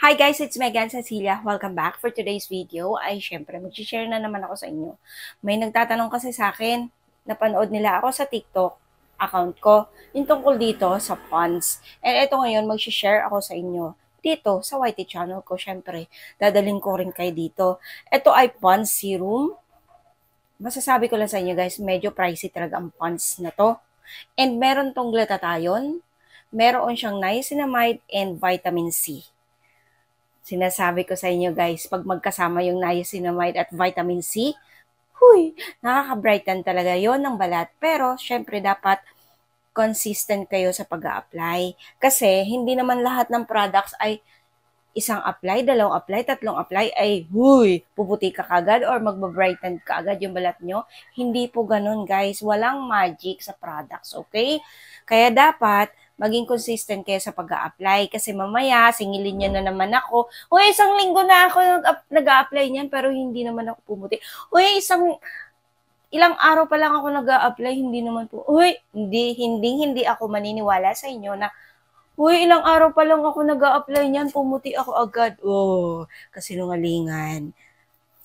Hi guys, it's Megan Cecilia. Welcome back. For today's video ay syempre mag-share na naman ako sa inyo. May nagtatanong kasi sa akin, napanood nila ako sa TikTok account ko, yung tungkol dito sa funds. And ito ngayon, mag-share ako sa inyo dito sa YT channel ko. Syempre, dadalhin ko rin kayo dito. Ito ay funds serum. Masasabi ko lang sa inyo guys, medyo pricey talaga ang funds na to. And meron tong glutathione, meron siyang niacinamide and vitamin C. Sinasabi ko sa inyo guys, pag magkasama yung niacinamide at vitamin C, nakaka-brighten talaga yon ng balat. Pero, syempre dapat consistent kayo sa pag-a-apply. Kasi, hindi naman lahat ng products ay isang apply, dalawang apply, tatlong apply ay, puputi ka kagad or magbabrighten ka agad yung balat nyo. Hindi po ganun guys. Walang magic sa products, okay? Kaya dapat, maging consistent kayo sa pag-a-apply. Kasi mamaya, singilin nyo na naman ako. Isang linggo na ako nag-a-apply niyan, pero hindi naman ako pumuti. Ilang araw pa lang ako nag-a-apply, hindi naman po. Hindi ako maniniwala sa inyo na ilang araw pa lang ako nag-a-apply niyan, pumuti ako agad. Kasinungalingan.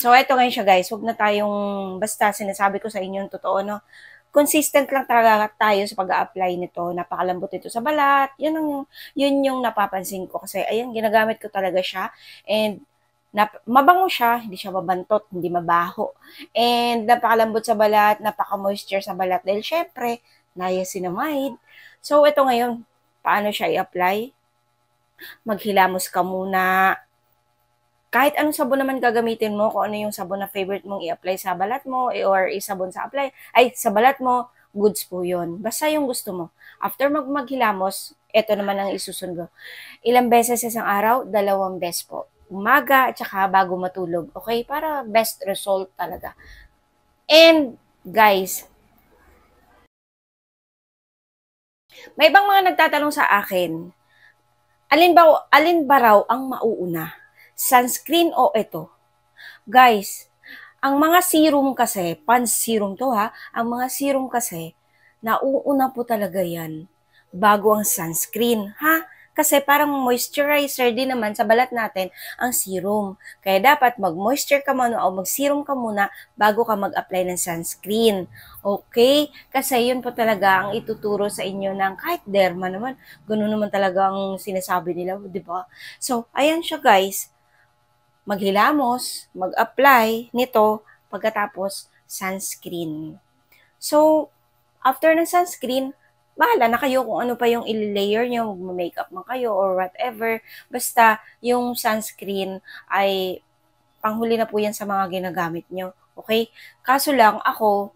So, eto ngayon siya guys, huwag na tayong, basta sinasabi ko sa inyo yung totoo, no? Consistent lang talaga tayo sa pag-a-apply nito. Napakalambot ito sa balat. Yun yung napapansin ko. Kasi, ayan, ginagamit ko talaga siya. And, mabango siya, hindi siya mabantot, hindi mabaho. And, napakalambot sa balat, napaka-moisture sa balat. Dahil, syempre, niacinamide. So, ito ngayon, paano siya i-apply? Maghilamos ka muna. Kahit anong sabon naman gagamitin mo, kung ano yung sabon na favorite mong i-apply sa balat mo, or isabon sa sa balat mo, goods po yun. Basta yung gusto mo. After maghilamos, ito naman ang isusunod. Ilang beses sa isang araw? 2 beses po. Umaga at saka bago matulog. Okay? Para best result talaga. And, guys, may ibang mga nagtatanong sa akin, alin ba raw ang mauuna? Sunscreen o ito? Guys, ang mga serum kasi, pans serum to ha, ang mga serum kasi, nauuna po talaga yan bago ang sunscreen, ha? Kasi parang moisturizer din naman sa balat natin ang serum. Kaya dapat mag-moisture ka muna o mag-serum ka muna bago ka mag-apply ng sunscreen. Okay? Kasi yun po talaga ang ituturo sa inyo ng kahit derma naman. Ganun naman talaga ang sinasabi nila, di ba? So, ayan siya guys. Maghilamos, mag-apply nito pagkatapos sunscreen. So, after ng sunscreen, bahala na kayo kung ano pa yung i-layer nyo, mag-makeup man kayo or whatever. Basta, yung sunscreen ay panghuli na po yan sa mga ginagamit nyo. Okay? Kaso lang, ako,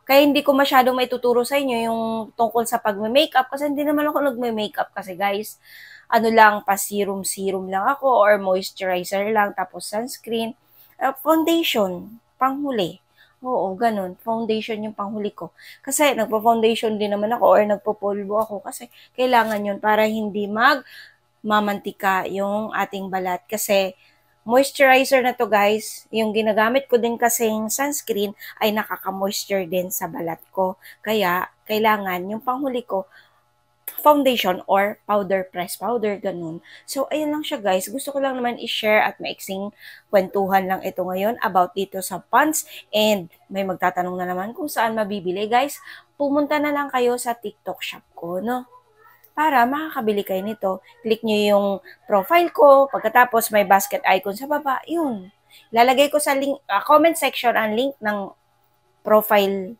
kaya hindi ko masyadong maituturo sa inyo yung tungkol sa pag-makeup kasi hindi naman ako nag-makeup kasi guys, ano lang, pa-serum-serum lang ako or moisturizer lang, tapos sunscreen, foundation, panghuli. Oo, ganun. Foundation yung panghuli ko. Kasi nagpo-foundation din naman ako or nagpo-polvo ako kasi kailangan yun para hindi mamantika yung ating balat. Kasi moisturizer na to guys, yung ginagamit ko din kasing sunscreen ay nakaka-moisture din sa balat ko. Kaya, kailangan yung panghuli ko, foundation or powder, press powder, ganun. So, ayun lang siya guys. Gusto ko lang naman i-share at maiksing kwentuhan lang ito ngayon about dito sa pants. And may magtatanong na naman kung saan mabibili guys. Pumunta na lang kayo sa TikTok shop ko, no? Para makakabili kayo nito. Click nyo yung profile ko. Pagkatapos may basket icon sa baba. Yun. Lalagay ko sa link, comment section ang link ng profile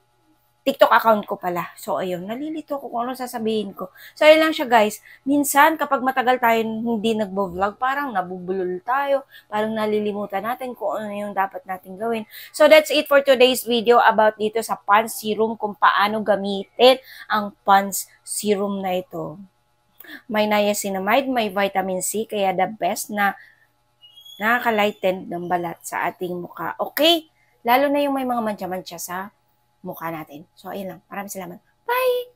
TikTok account ko pala. So, ayun, nalilito ko kung ano sasabihin ko. So, ayun lang siya, guys. Minsan, kapag matagal tayo hindi nagbo-vlog, parang nabubulol tayo. Parang nalilimutan natin kung ano yung dapat natin gawin. So, that's it for today's video about dito sa Pond's Serum, kung paano gamitin ang Pond's Serum na ito. May niacinamide, may vitamin C, kaya the best na nakaka-lighten ng balat sa ating mukha. Okay? Lalo na yung may mga mantsa-mantsa sa mukha natin. So, ayun lang. Maraming salamat. Bye!